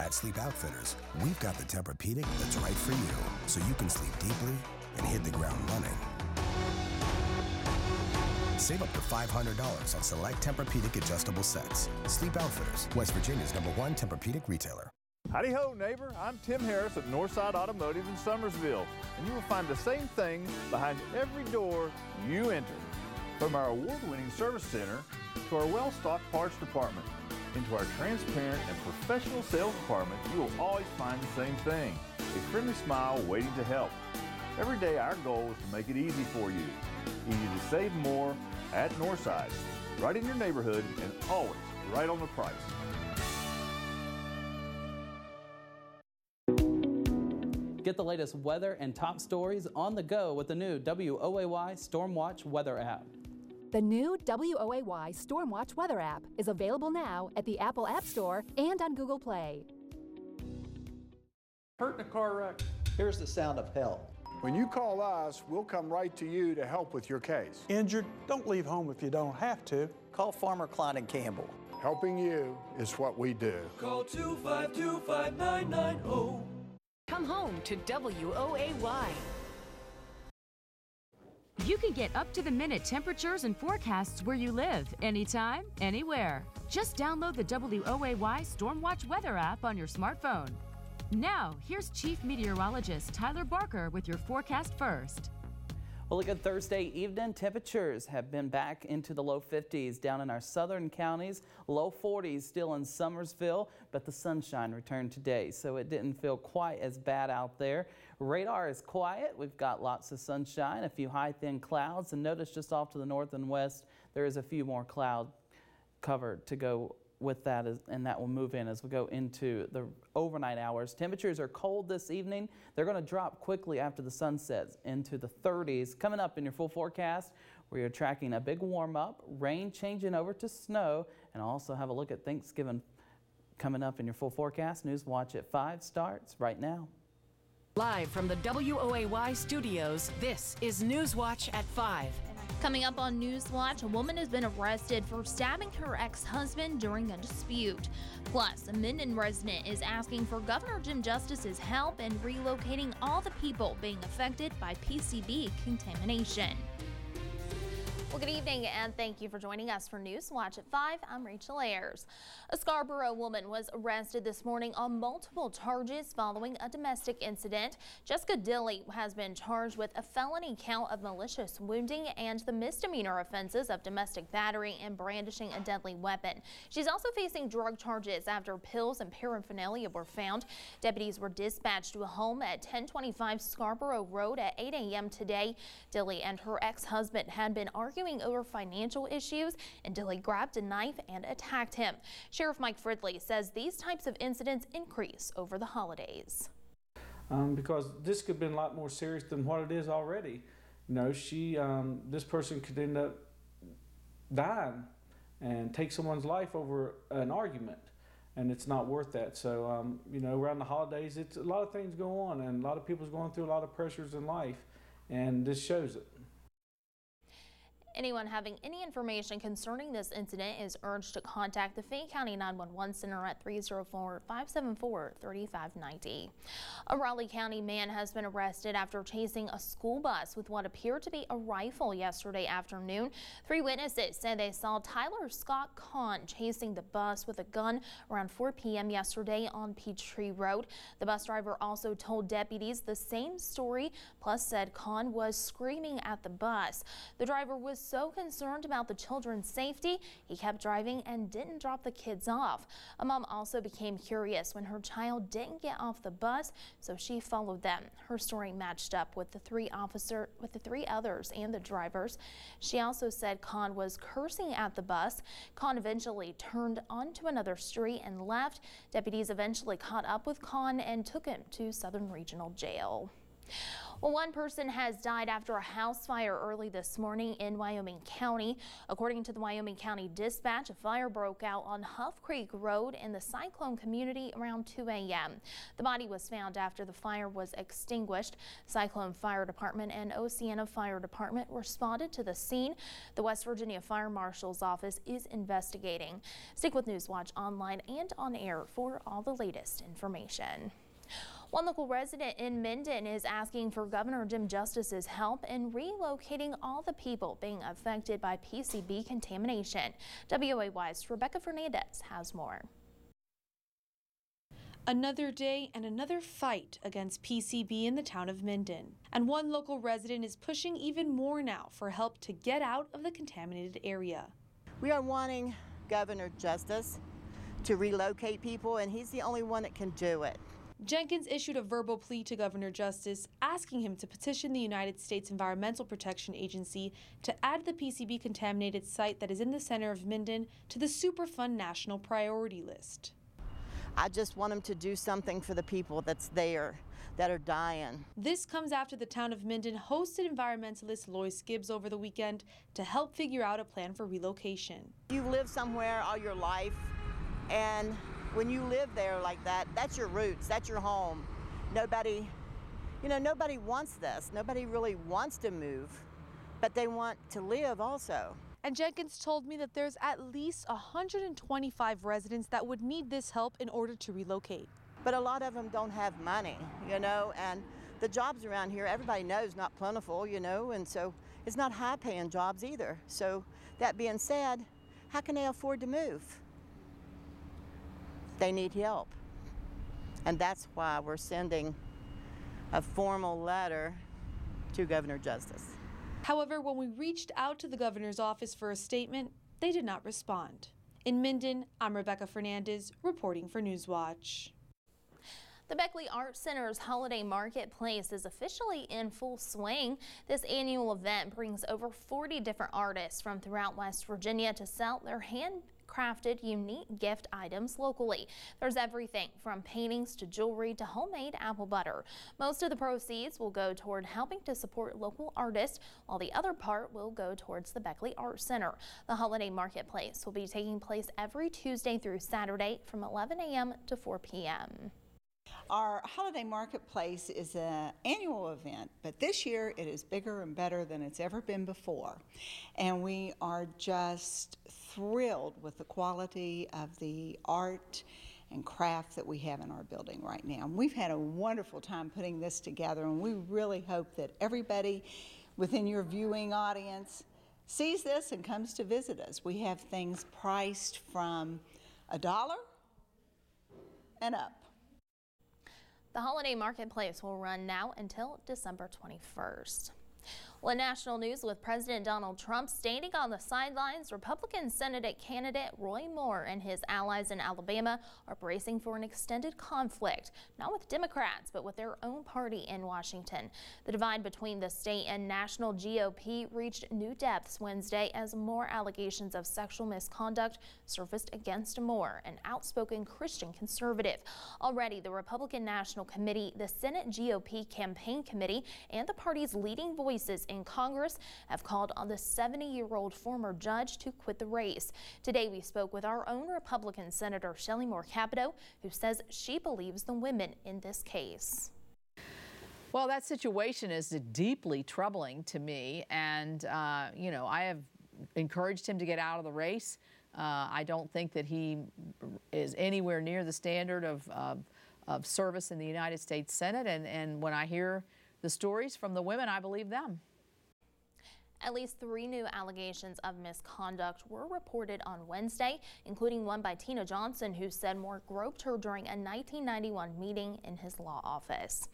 At Sleep Outfitters, we've got the Tempur-Pedic that's right for you, so you can sleep deeply and hit the ground running. Save up to $500 on select Tempur-Pedic adjustable sets. Sleep Outfitters, West Virginia's #1 Tempur-Pedic retailer. Howdy ho, neighbor. I'm Tim Harris at Northside Automotive in Summersville, and you will find the same thing behind every door you enter. From our award-winning service center to our well-stocked parts department, into our transparent and professional sales department, you will always find the same thing, a friendly smile waiting to help. Every day our goal is to make it easy for you. Easy to save more at Northside, right in your neighborhood and always right on the price. Get the latest weather and top stories on the go with the new WOAY Stormwatch weather app. The new WOAY Stormwatch weather app is available now at the Apple App Store and on Google Play. Hurt in a car wreck? Here's the sound of help. When you call us, we'll come right to you to help with your case. Injured? Don't leave home if you don't have to. Call Farmer Klein and Campbell. Helping you is what we do. Call 252-5990. Come home to WOAY. You can get up-to-the-minute temperatures and forecasts where you live, anytime, anywhere. Just download the WOAY Stormwatch weather app on your smartphone. Now, here's Chief Meteorologist Tyler Barker with your forecast first. Well, look at Thursday evening. Temperatures have been back into the low 50s down in our southern counties, low 40s still in Summersville, but the sunshine returned today, so it didn't feel quite as bad out there. Radar is quiet. We've got lots of sunshine, a few high thin clouds, and notice just off to the north and west, there is a few more cloud cover to go with that, and that will move in as we go into the overnight hours. Temperatures are cold this evening. They're going to drop quickly after the sun sets into the 30s. Coming up in your full forecast, we are tracking a big warm up, rain changing over to snow, and also have a look at Thanksgiving coming up in your full forecast. News Watch at 5 starts right now. Live from the WOAY studios, this is News Watch at 5. Coming up on Newswatch, a woman has been arrested for stabbing her ex-husband during a dispute. Plus, a Minden resident is asking for Governor Jim Justice's help in relocating all the people being affected by PCB contamination. Well, good evening and thank you for joining us for Newswatch at 5. I'm Rachel Ayers. A Scarborough woman was arrested this morning on multiple charges following a domestic incident. Jessica Dilley has been charged with a felony count of malicious wounding and the misdemeanor offenses of domestic battery and brandishing a deadly weapon. She's also facing drug charges after pills and paraphernalia were found. Deputies were dispatched to a home at 1025 Scarborough Road at 8 a.m. today. Dilley and her ex-husband had been arguing over financial issues, and Dilley grabbed a knife and attacked him. Sheriff Mike Fridley says these types of incidents increase over the holidays. Because this could have been a lot more serious than what it is already. You know, this person could end up dying and take someone's life over an argument, and it's not worth that. So, you know, around the holidays, it's a lot of things go on, and a lot of people's going through a lot of pressures in life, and this shows it. Anyone having any information concerning this incident is urged to contact the Fayette County 911 Center at 304-574-3590. A Raleigh County man has been arrested after chasing a school bus with what appeared to be a rifle yesterday afternoon. 3 witnesses said they saw Tyler Scott Kahn chasing the bus with a gun around 4 p.m. yesterday on Peachtree Road. The bus driver also told deputies the same story, plus said Kahn was screaming at the bus. The driver was so concerned about the children's safety, he kept driving and didn't drop the kids off. A mom also became curious when her child didn't get off the bus, so she followed them. Her story matched up with the three others and the drivers. She also said Kahn was cursing at the bus. Kahn eventually turned onto another street and left. Deputies eventually caught up with Kahn and took him to Southern Regional Jail. Well, one person has died after a house fire early this morning in Wyoming County. According to the Wyoming County Dispatch, a fire broke out on Huff Creek Road in the Cyclone community around 2 a.m. The body was found after the fire was extinguished. Cyclone Fire Department and Oceana Fire Department responded to the scene. The West Virginia Fire Marshal's office is investigating. Stick with Newswatch online and on air for all the latest information. One local resident in Minden is asking for Governor Jim Justice's help in relocating all the people being affected by PCB contamination. WOAY's Rebecca Fernandez has more. Another day and another fight against PCB in the town of Minden. And one local resident is pushing even more now for help to get out of the contaminated area. We are wanting Governor Justice to relocate people, and he's the only one that can do it. Jenkins issued a verbal plea to Governor Justice asking him to petition the United States Environmental Protection Agency to add the PCB contaminated site that is in the center of Minden to the Superfund National Priority List. I just want him to do something for the people that's there that are dying. This comes after the town of Minden hosted environmentalist Lois Gibbs over the weekend to help figure out a plan for relocation. You live somewhere all your life, and when you live there like that, that's your roots, that's your home. Nobody wants this. Nobody really wants to move, but they want to live also. And Jenkins told me that there's at least 125 residents that would need this help in order to relocate. But a lot of them don't have money, and the jobs around here, everybody knows, not plentiful, and so it's not high-paying jobs either. So that being said, how can they afford to move? They need help. And that's why we're sending a formal letter to Governor Justice. However, when we reached out to the governor's office for a statement, they did not respond. In Minden, I'm Rebecca Fernandez, reporting for Newswatch. The Beckley Art Center's Holiday Marketplace is officially in full swing. This annual event brings over 40 different artists from throughout West Virginia to sell their handcrafted, unique gift items locally. There's everything from paintings to jewelry to homemade apple butter. Most of the proceeds will go toward helping to support local artists, while the other part will go towards the Beckley Art Center. The Holiday Marketplace will be taking place every Tuesday through Saturday from 11 a.m. to 4 p.m. Our Holiday Marketplace is an annual event, but this year it is bigger and better than it's ever been before. And we are just thrilled with the quality of the art and craft that we have in our building right now. We've had a wonderful time putting this together, and we really hope that everybody within your viewing audience sees this and comes to visit us. We have things priced from $1 and up. The Holiday Marketplace will run now until December 21st. Well, in national news, with President Donald Trump standing on the sidelines, Republican Senate candidate Roy Moore and his allies in Alabama are bracing for an extended conflict, not with Democrats, but with their own party in Washington. The divide between the state and national GOP reached new depths Wednesday as more allegations of sexual misconduct surfaced against Moore, an outspoken Christian conservative. Already, the Republican National Committee, the Senate GOP Campaign Committee, and the party's leading voices in Congress have called on the 70-year-old former judge to quit the race. Today we spoke with our own Republican Senator Shelley Moore Capito, who says she believes the women in this case. Well, that situation is deeply troubling to me, and I have encouraged him to get out of the race. I don't think that he is anywhere near the standard of service in the United States Senate, and when I hear the stories from the women, I believe them. At least 3 new allegations of misconduct were reported on Wednesday, including one by Tina Johnson, who said Moore groped her during a 1991 meeting in his law office.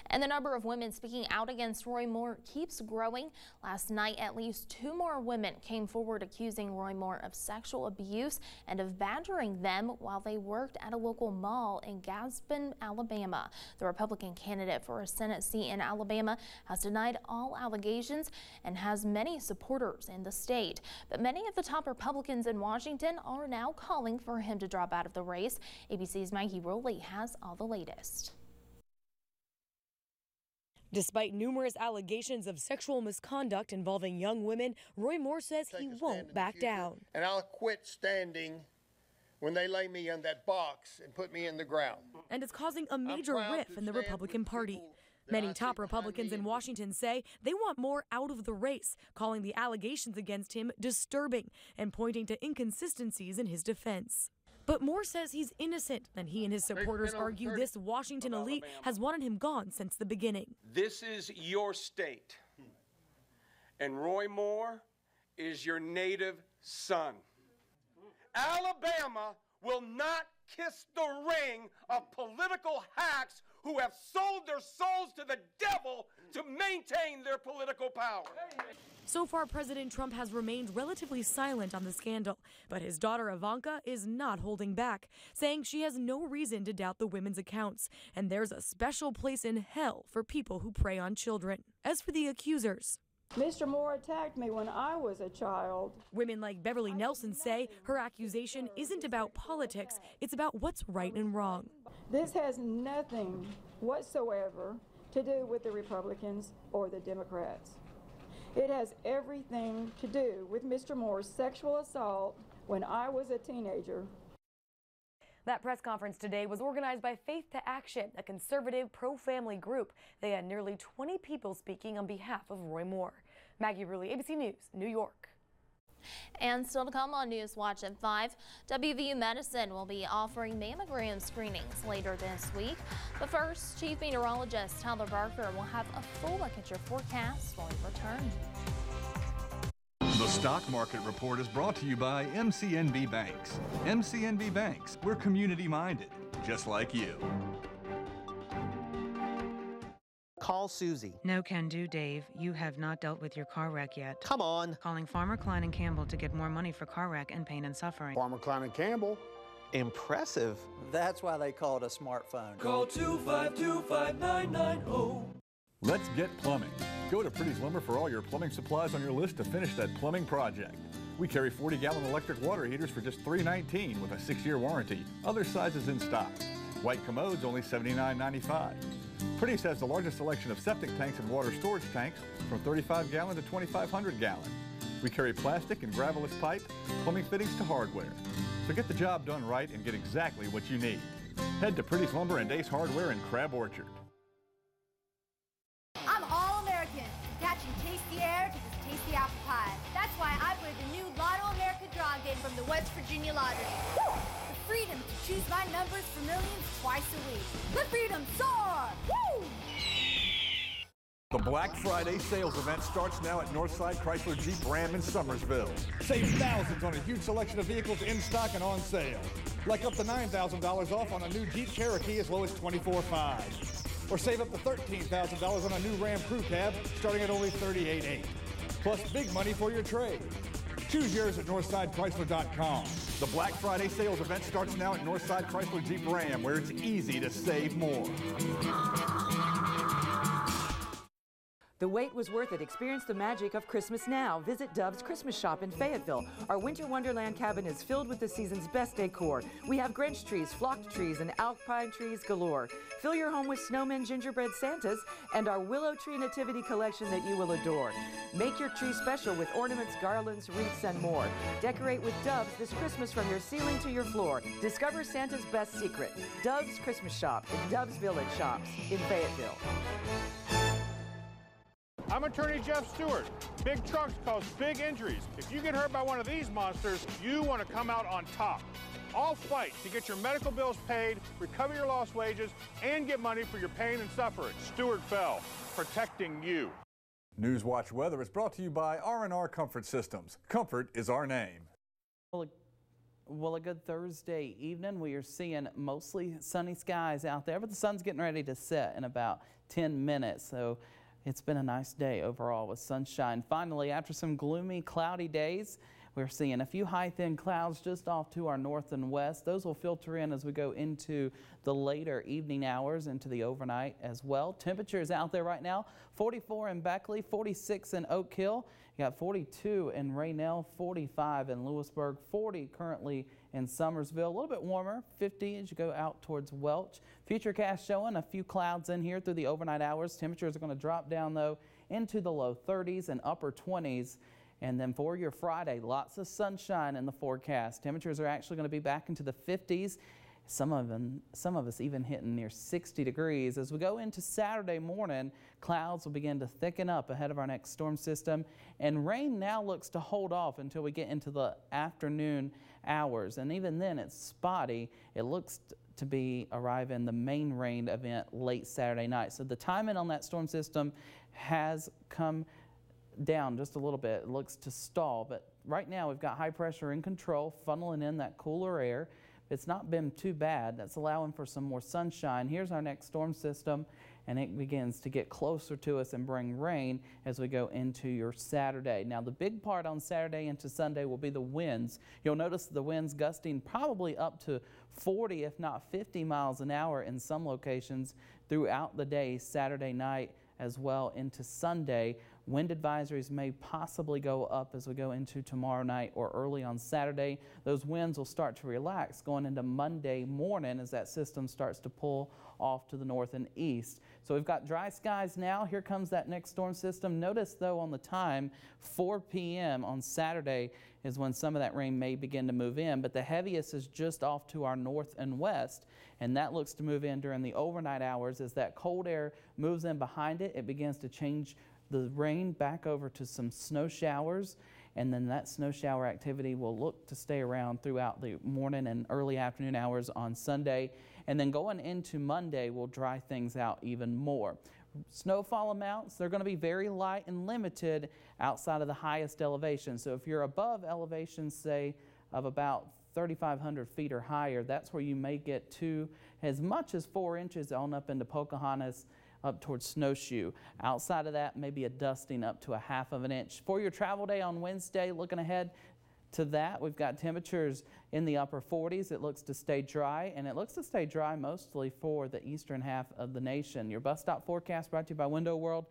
And the number of women speaking out against Roy Moore keeps growing. Last night, at least 2 more women came forward accusing Roy Moore of sexual abuse and of badgering them while they worked at a local mall in Gadsden, Alabama. The Republican candidate for a Senate seat in Alabama has denied all allegations and has many supporters in the state. But many of the top Republicans in Washington are now calling for him to drop out of the race. ABC's Maggie Rowley has all the latest. Despite numerous allegations of sexual misconduct involving young women, Roy Moore says he won't back down. And I'll quit standing when they lay me in that box and put me in the ground. And it's causing a major rift in the Republican Party. Many top Republicans in Washington say they want Moore out of the race, calling the allegations against him disturbing and pointing to inconsistencies in his defense. But Moore says he's innocent, and he and his supporters argue this Washington elite has wanted him gone since the beginning. This is your state, and Roy Moore is your native son. Alabama will not kiss the ring of political hacks who have sold their souls to the devil to maintain their political power. So far, President Trump has remained relatively silent on the scandal, but his daughter Ivanka is not holding back, saying she has no reason to doubt the women's accounts, and there's a special place in hell for people who prey on children. As for the accusers, Mr. Moore attacked me when I was a child. Women like Beverly Nelson say her accusation isn't about politics, it's about what's right and wrong. This has nothing whatsoever to do with the Republicans or the Democrats. It has everything to do with Mr. Moore's sexual assault when I was a teenager. That press conference today was organized by Faith to Action, a conservative pro-family group. They had nearly 20 people speaking on behalf of Roy Moore. Maggie Rulli, ABC News, New York. And still to come on News Watch at 5, WVU Medicine will be offering mammogram screenings later this week. But first, Chief Meteorologist Tyler Barker will have a full look at your forecast when we return. The Stock Market Report is brought to you by MCNB Banks. MCNB Banks, we're community-minded, just like you. Call Susie. No can do, Dave. You have not dealt with your car wreck yet. Come on. Calling Farmer Klein and Campbell to get more money for car wreck and pain and suffering. Farmer Klein and Campbell. Impressive. That's why they call it a smartphone. Call 252-5990. Let's get plumbing. Go to Pretty's Lumber for all your plumbing supplies on your list to finish that plumbing project. We carry 40-gallon electric water heaters for just $3.19 with a 6-year warranty. Other sizes in stock. White commodes only $79.95. Pretty's has the largest selection of septic tanks and water storage tanks from 35-gallon to 2,500-gallon. We carry plastic and gravelous pipe, plumbing fittings to hardware. So get the job done right and get exactly what you need. Head to Pretty's Lumber and Ace Hardware in Crab Orchard. I'm all-American, attaching tasty air to this tasty apple pie. That's why I play the new Lotto America draw game from the West Virginia Lottery. Woo! The freedom to choose my numbers for millions twice a week. The freedom soar! Woo! The Black Friday sales event starts now at Northside Chrysler Jeep Ram in Summersville. Save thousands on a huge selection of vehicles in stock and on sale. Like up to $9,000 off on a new Jeep Cherokee as low as $24,500. Or save up to $13,000 on a new Ram Crew Cab starting at only $38,800. Plus big money for your trade. Choose yours at NorthsideChrysler.com. The Black Friday sales event starts now at Northside Chrysler Jeep Ram, where it's easy to save more. The wait was worth it. Experience the magic of Christmas now. Visit Dove's Christmas Shop in Fayetteville. Our Winter Wonderland cabin is filled with the season's best decor. We have Grinch trees, flocked trees, and alpine trees galore. Fill your home with snowmen, gingerbread Santas, and our willow tree nativity collection that you will adore. Make your tree special with ornaments, garlands, wreaths, and more. Decorate with Doves this Christmas from your ceiling to your floor. Discover Santa's best secret. Dove's Christmas Shop in Dove's Village Shops in Fayetteville. I'm attorney Jeff Stewart. Big trucks cause big injuries. If you get hurt by one of these monsters, you want to come out on top. I'll fight to get your medical bills paid, recover your lost wages, and get money for your pain and suffering. Stewart Bell, protecting you. Newswatch Weather is brought to you by R&R Comfort Systems. Comfort is our name. Well, a good Thursday evening. We are seeing mostly sunny skies out there, but the sun's getting ready to set in about 10 minutes. So it's been a nice day overall with sunshine. Finally, after some gloomy, cloudy days, we're seeing a few high-thin clouds just off to our north and west. Those will filter in as we go into the later evening hours, into the overnight as well. Temperatures out there right now, 44 in Beckley, 46 in Oak Hill. You got 42 in Raynell, 45 in Lewisburg, 40 currently in Summersville. A little bit warmer, 50 as you go out towards Welch. Futurecast showing a few clouds in here through the overnight hours. Temperatures are going to drop down, though, into the low 30s and upper 20s. And then for your Friday, lots of sunshine in the forecast. Temperatures are actually going to be back into the 50s. Some of us even hitting near 60 degrees. As we go into Saturday morning, clouds will begin to thicken up ahead of our next storm system, and rain now looks to hold off until we get into the afternoon hours. And even then, it's spotty. It looks to be arriving the main rain event late Saturday night. So the timing on that storm system has come down just a little bit. It looks to stall, but right now we've got high pressure in control, funneling in that cooler air. It's not been too bad. That's allowing for some more sunshine. Here's our next storm system, and it begins to get closer to us and bring rain as we go into your Saturday. Now, the big part on Saturday into Sunday will be the winds. You'll notice the winds gusting probably up to 40, if not 50 miles an hour in some locations throughout the day, Saturday night as well into Sunday. Wind advisories may possibly go up as we go into tomorrow night or early on Saturday. Those winds will start to relax going into Monday morning as that system starts to pull off to the north and east. So we've got dry skies now. Here comes that next storm system. Notice, though, on the time, 4 p.m. on Saturday is when some of that rain may begin to move in, but the heaviest is just off to our north and west, and that looks to move in during the overnight hours. As that cold air moves in behind it, it begins to change the rain back over to some snow showers, and then that snow shower activity will look to stay around throughout the morning and early afternoon hours on Sunday. And then going into Monday, we'll dry things out even more. Snowfall amounts, they're going to be very light and limited outside of the highest elevation. So if you're above elevations, say, of about 3,500 feet or higher, that's where you may get to as much as 4 inches on up into Pocahontas, up towards Snowshoe. Outside of that, maybe a dusting up to a half of an inch. For your travel day on Wednesday, looking ahead to that, we've got temperatures in the upper 40s. It looks to stay dry, and it looks to stay dry mostly for the eastern half of the nation. Your bus stop forecast brought to you by Window World.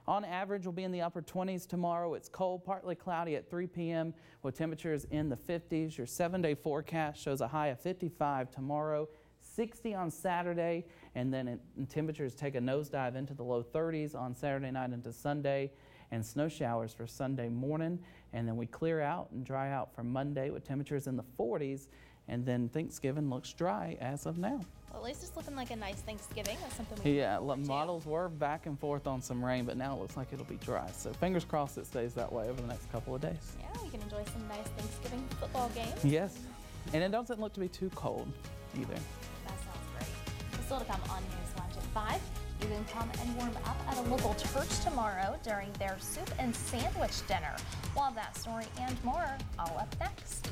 On average, we'll be in the upper 20s tomorrow. It's cold, partly cloudy at 3 p.m. with temperatures in the 50s. Your 7-day forecast shows a high of 55 tomorrow, 60 on Saturday, and then temperatures take a nosedive into the low 30s on Saturday night into Sunday, and snow showers for Sunday morning. And then we clear out and dry out for Monday with temperatures in the 40s, and then Thanksgiving looks dry as of now. Well, at least it's looking like a nice Thanksgiving. That's something we models were back and forth on some rain, but now it looks like it'll be dry. So fingers crossed it stays that way over the next couple of days. Yeah, we can enjoy some nice Thanksgiving football games. Yes, and it doesn't look to be too cold either. That sounds great. Still to come on Newswatch at 5. You can come and warm up at a local church tomorrow during their soup and sandwich dinner. We'll have that story and more all up next.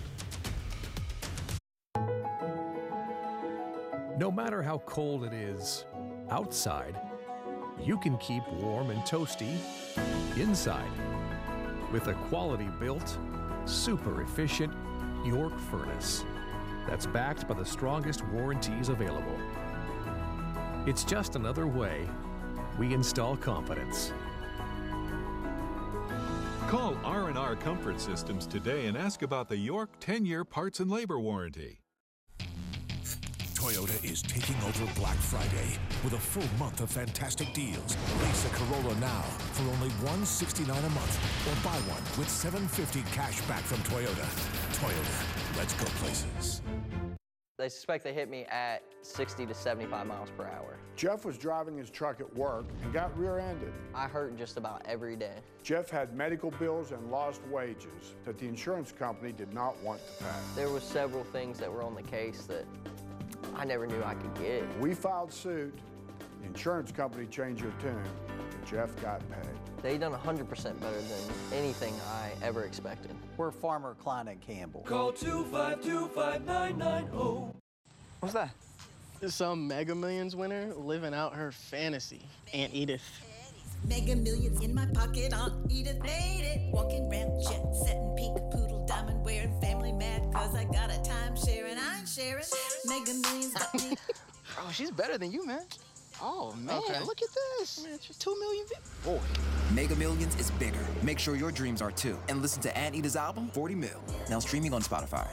No matter how cold it is outside, you can keep warm and toasty inside with a quality-built, super efficient York furnace that's backed by the strongest warranties available. It's just another way we install confidence. Call R&R Comfort Systems today and ask about the York 10-year parts and labor warranty. Toyota is taking over Black Friday with a full month of fantastic deals. Lease a Corolla now for only $169 a month, or buy one with $750 cash back from Toyota. Toyota, let's go places. They suspect they hit me at 60 to 75 miles per hour. Jeff was driving his truck at work and got rear-ended. I hurt just about every day. Jeff had medical bills and lost wages that the insurance company did not want to pay. There were several things that were on the case that I never knew I could get. We filed suit. The insurance company changed their tune, and Jeff got paid. They done 100% better than anything I ever expected. We're Farmer Klein and Campbell. Call 252-5990. What's that? It's some Mega Millions winner living out her fantasy. Aunt Edith. Mega Millions in my pocket, Aunt Edith made it. Walking round jet setting pink poodle diamond wearing family mad cause I got a timeshare and I ain't sharing. Mega Millions got me. Oh, she's better than you, man. Oh, man, look at this. Man, it's 2 million Boy. Mega Millions is bigger. Make sure your dreams are too. And listen to Aunt Edith's album, 40 Mil. Now streaming on Spotify.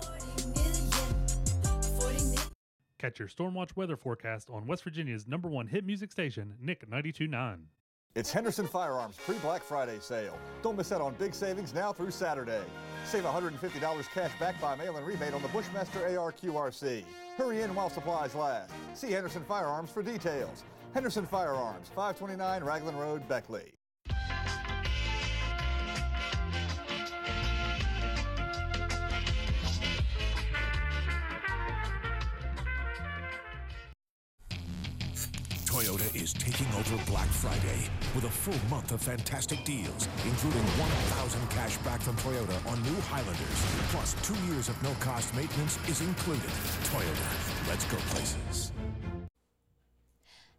Catch your Stormwatch weather forecast on West Virginia's #1 hit music station, Nick 92.9. It's Henderson Firearms pre-Black Friday sale. Don't miss out on big savings now through Saturday. Save $150 cash back by mail and rebate on the Bushmaster AR-QRC. Hurry in while supplies last. See Henderson Firearms for details. Henderson Firearms, 529 Raglan Road, Beckley. Toyota is taking over Black Friday with a full month of fantastic deals, including $1,000 cash back from Toyota on new Highlanders. Plus, 2 years of no-cost maintenance is included. Toyota, let's go places.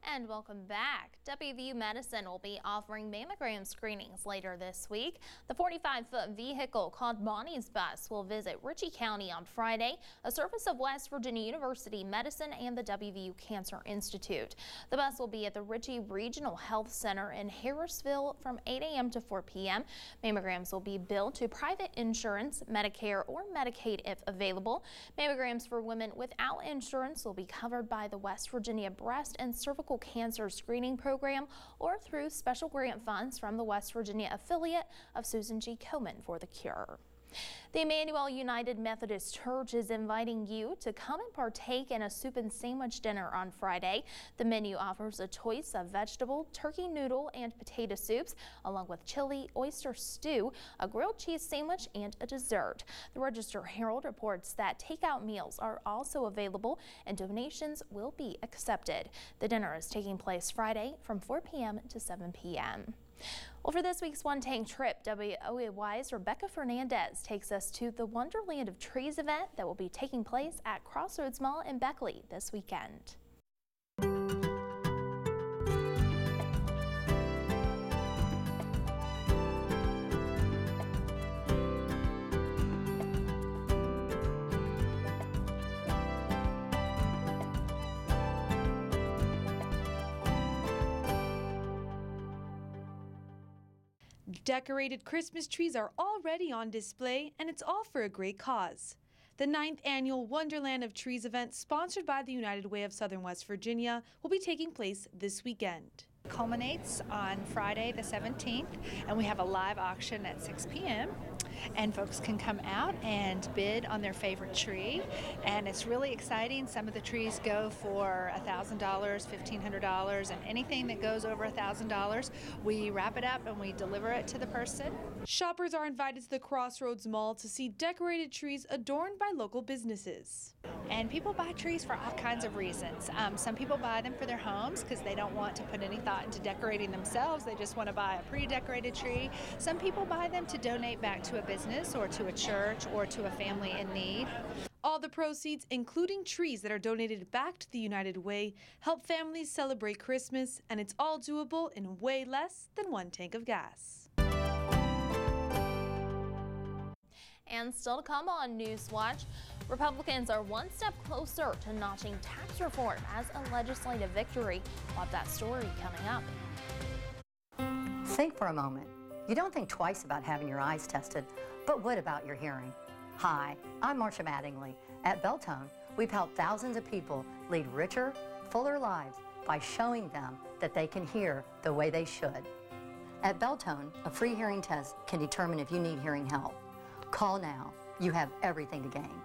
And welcome back. WVU Medicine will be offering mammogram screenings later this week. The 45-foot vehicle called Bonnie's Bus will visit Ritchie County on Friday, a service of West Virginia University Medicine and the WVU Cancer Institute. The bus will be at the Ritchie Regional Health Center in Harrisville from 8 a.m. to 4 p.m. Mammograms will be billed to private insurance, Medicare, or Medicaid if available. Mammograms for women without insurance will be covered by the West Virginia Breast and Cervical Cancer Screening Program or through special grant funds from the West Virginia affiliate of Susan G. Komen for the Cure. The Emmanuel United Methodist Church is inviting you to come and partake in a soup and sandwich dinner on Friday. The menu offers a choice of vegetable, turkey noodle, and potato soups, along with chili, oyster stew, a grilled cheese sandwich, and a dessert. The Register-Herald reports that takeout meals are also available and donations will be accepted. The dinner is taking place Friday from 4 p.m. to 7 p.m. Well, for this week's One Tank Trip, WOAY's Rebecca Fernandez takes us to the Wonderland of Trees event that will be taking place at Crossroads Mall in Beckley this weekend. Decorated Christmas trees are already on display, and it's all for a great cause. The 9th annual Wonderland of Trees event, sponsored by the United Way of Southern West Virginia, will be taking place this weekend. Culminates on Friday the 17th, and we have a live auction at 6 p.m. and folks can come out and bid on their favorite tree, and it's really exciting. Some of the trees go for $1,000, $1,500, and anything that goes over $1,000, we wrap it up and we deliver it to the person. Shoppers are invited to the Crossroads Mall to see decorated trees adorned by local businesses. And people buy trees for all kinds of reasons. Some people buy them for their homes because they don't want to put any thought into decorating themselves. They just want to buy a pre-decorated tree. Some people buy them to donate back to a business or to a church or to a family in need. All the proceeds, including trees that are donated back to the United Way, help families celebrate Christmas, and it's all doable in way less than 1 tank of gas. And still to come on Newswatch, Republicans are one step closer to notching tax reform as a legislative victory. We'll have that story coming up. Think for a moment. You don't think twice about having your eyes tested, but what about your hearing? Hi, I'm Marcia Mattingly. At Beltone, we've helped thousands of people lead richer, fuller lives by showing them that they can hear the way they should. At Beltone, a free hearing test can determine if you need hearing help. Call now. You have everything to gain.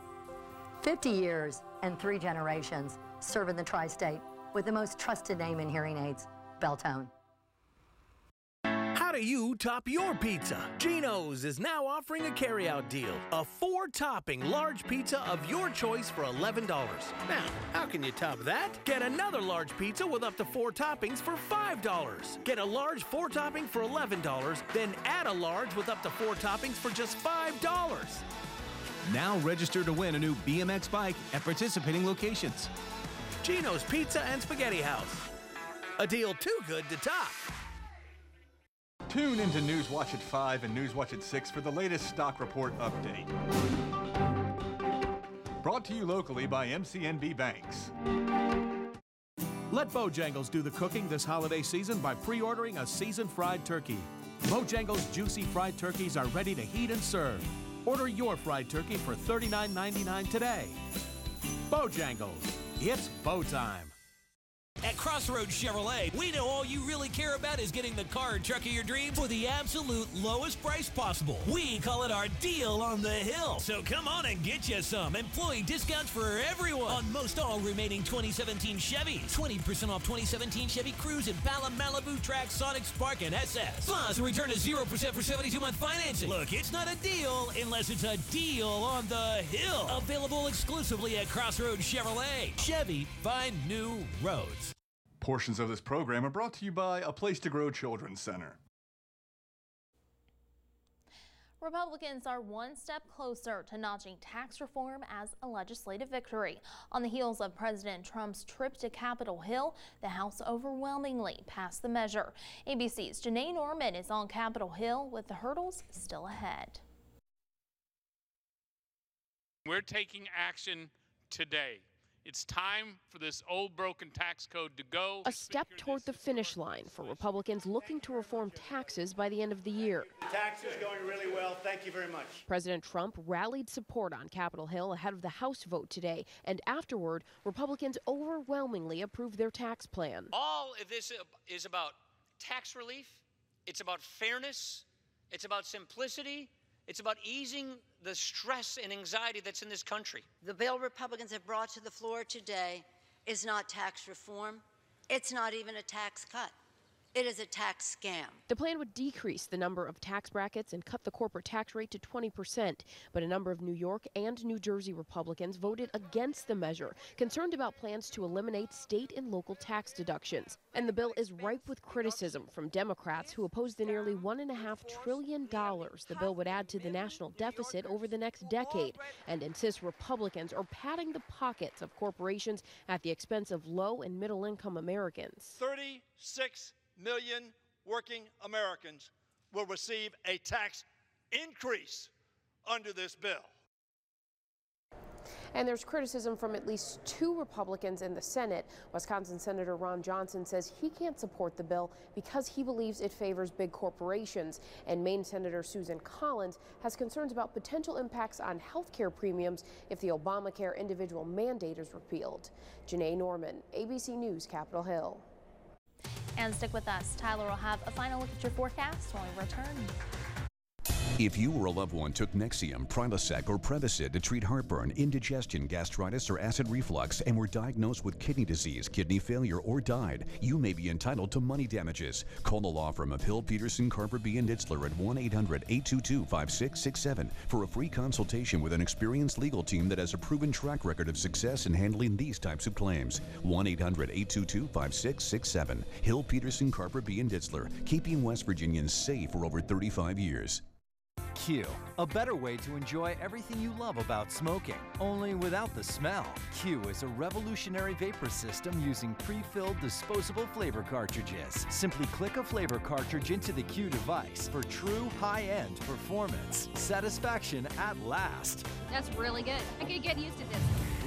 50 years and 3 generations serving the tri-state with the most trusted name in hearing aids, Beltone. How do you top your pizza? Geno's is now offering a carryout deal. A 4-topping large pizza of your choice for $11. Now, how can you top that? Get another large pizza with up to 4 toppings for $5. Get a large 4-topping for $11, then add a large with up to 4 toppings for just $5. Now register to win a new BMX bike at participating locations. Geno's Pizza and Spaghetti House. A deal too good to top. Tune into Newswatch at 5 and Newswatch at 6 for the latest stock report update. Brought to you locally by MCNB Banks. Let Bojangles do the cooking this holiday season by pre-ordering a seasoned fried turkey. Bojangles juicy fried turkeys are ready to heat and serve. Order your fried turkey for $39.99 today. Bojangles, It's bow time. At Crossroads Chevrolet, we know all you really care about is getting the car or truck of your dreams for the absolute lowest price possible. We call it our deal on the hill. So come on and get you some. Employee discounts for everyone on most all remaining 2017 Chevys. 20% off 2017 Chevy Cruze, Impala, Malibu, Trax, Sonic, Spark, and SS. Plus, return to 0% for 72-month financing. Look, it's not a deal unless it's a deal on the hill. Available exclusively at Crossroads Chevrolet. Chevy, find new roads. Portions of this program are brought to you by A Place to Grow Children's Center. Republicans are one step closer to notching tax reform as a legislative victory. On the heels of President Trump's trip to Capitol Hill, the House overwhelmingly passed the measure. ABC's Janae Norman is on Capitol Hill with the hurdles still ahead. We're taking action today. It's time for this old broken tax code to go. A step toward the finish line for Republicans looking to reform taxes by the end of the year. The tax is going really well. Thank you very much. President Trump rallied support on Capitol Hill ahead of the House vote today, and afterward, Republicans overwhelmingly approved their tax plan. All of this is about tax relief. It's about fairness. It's about simplicity. It's about easing the stress and anxiety that's in this country. The bill Republicans have brought to the floor today is not tax reform. It's not even a tax cut. It is a tax scam. The plan would decrease the number of tax brackets and cut the corporate tax rate to 20%. But a number of New York and New Jersey Republicans voted against the measure, concerned about plans to eliminate state and local tax deductions. And the bill is ripe with criticism from Democrats who oppose the nearly $1.5 trillion the bill would add to the national deficit over the next decade, and insist Republicans are padding the pockets of corporations at the expense of low and middle income Americans. 36 million working Americans will receive a tax increase under this bill. And there's criticism from at least 2 Republicans in the Senate. Wisconsin Senator Ron Johnson says he can't support the bill because he believes it favors big corporations. And Maine Senator Susan Collins has concerns about potential impacts on health care premiums if the Obamacare individual mandate is repealed. Janae Norman, ABC News, Capitol Hill. And stick with us. Tyler will have a final look at your forecast when we return. If you or a loved one took Nexium, Prilosec, or Prevacid to treat heartburn, indigestion, gastritis, or acid reflux and were diagnosed with kidney disease, kidney failure, or died, you may be entitled to money damages. Call the law firm of Hill, Peterson, Carper, B. & Ditzler at 1-800-822-5667 for a free consultation with an experienced legal team that has a proven track record of success in handling these types of claims. 1-800-822-5667. Hill, Peterson, Carper, B. & Ditzler, keeping West Virginians safe for over 35 years. Q, a better way to enjoy everything you love about smoking, only without the smell. Q is a revolutionary vapor system using pre-filled disposable flavor cartridges. Simply click a flavor cartridge into the Q device for true high-end performance. Satisfaction at last. That's really good. I could get used to this.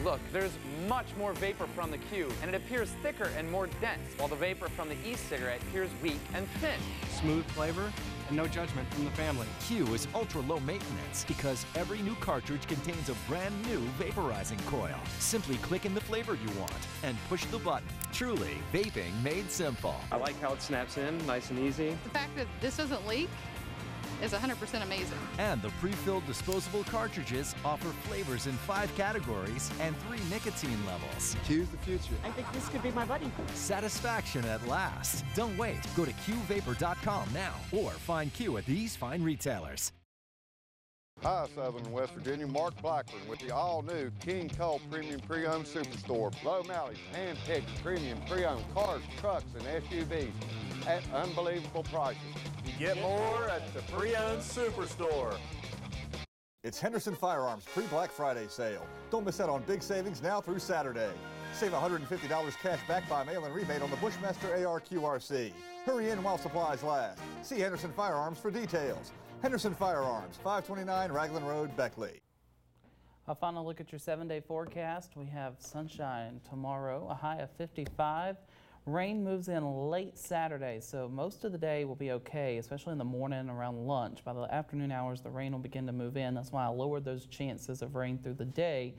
Look, there's much more vapor from the Q, and it appears thicker and more dense, while the vapor from the e-cigarette appears weak and thin. Smooth flavor and no judgment from the family. Q is ultra low maintenance because every new cartridge contains a brand new vaporizing coil. Simply click in the flavor you want and push the button. Truly, vaping made simple. I like how it snaps in, nice and easy. The fact that this doesn't leak is 100% amazing. And the pre-filled disposable cartridges offer flavors in 5 categories and 3 nicotine levels. Q's the future. I think this could be my buddy. Satisfaction at last. Don't wait. Go to qvapor.com now or find Q at these fine retailers. Hi, Southern West Virginia. Mark Blackburn with the all-new King Cole Premium Pre-Owned Superstore. Low mileage, hand-picked premium pre-owned cars, trucks, and SUVs at unbelievable prices. You get more at the Pre-Owned Superstore. It's Henderson Firearms pre-Black Friday sale. Don't miss out on big savings now through Saturday. Save $150 cash back by mail and rebate on the Bushmaster AR-QRC. Hurry in while supplies last. See Henderson Firearms for details. Henderson Firearms, 529 Raglan Road, Beckley. A final look at your 7-day forecast. We have sunshine tomorrow, a high of 55. Rain moves in late Saturday, so most of the day will be okay, especially in the morning around lunch. By the afternoon hours, the rain will begin to move in. That's why I lowered those chances of rain through the day.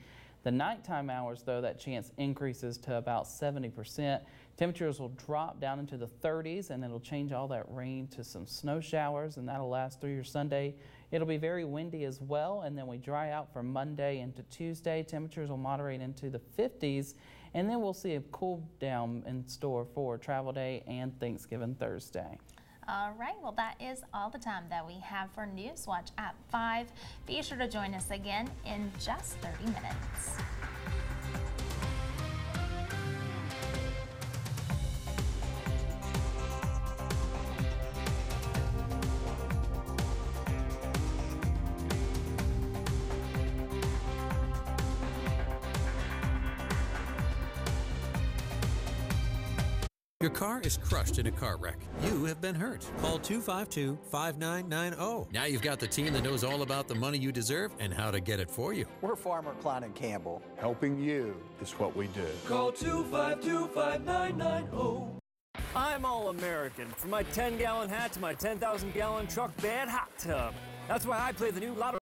The nighttime hours, though, that chance increases to about 70%. Temperatures will drop down into the 30s, and it'll change all that rain to some snow showers, and that'll last through your Sunday. It'll be very windy as well, and then we dry out from Monday into Tuesday. Temperatures will moderate into the 50s, and then we'll see a cool down in store for Travel Day and Thanksgiving Thursday. All right, well, that is all the time that we have for News Watch at 5. Be sure to join us again in just 30 minutes. Your car is crushed in a car wreck. You have been hurt. Call 252-5990. Now you've got the team that knows all about the money you deserve and how to get it for you. We're Farmer Klein and Campbell. Helping you is what we do. Call 252-5990. I'm All-American. From my 10-gallon hat to my 10,000-gallon truck bed hot tub. That's why I play the new Lotto